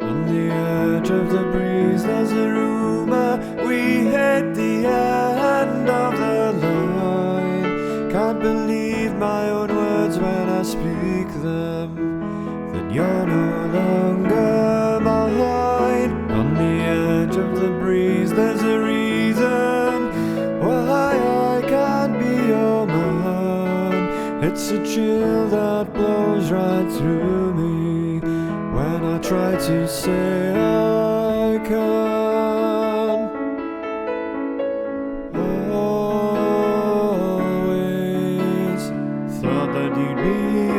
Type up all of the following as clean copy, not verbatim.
On the edge of the breeze there's a rumor we hit the end of the line. Can't believe my own words when I speak them, that you're no longer mine. On the edge of the breeze there's a reason why I can't be your man. It's a chill that blows right through me when I try to say I can. Always thought that you'd be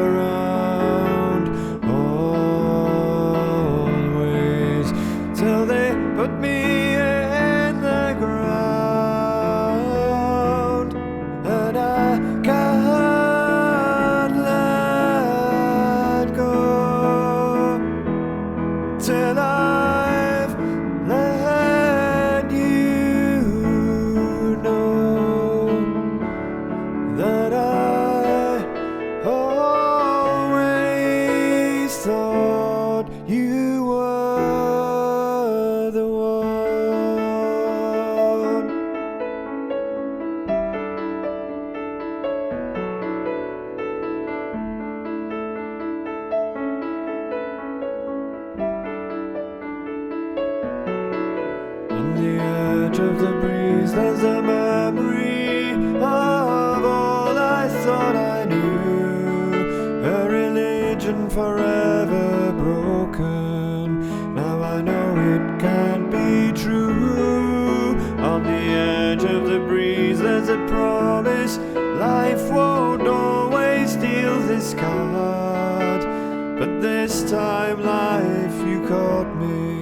around. Always till they put me in the ground, and I can't let go till I've let you know that I always thought you were the one. On the edge of the breeze there's a memory of all I thought I knew, a religion forever broken. Now I know it can't be true. On the edge of the breeze there's a promise life won't always deal this card, but this time life you caught me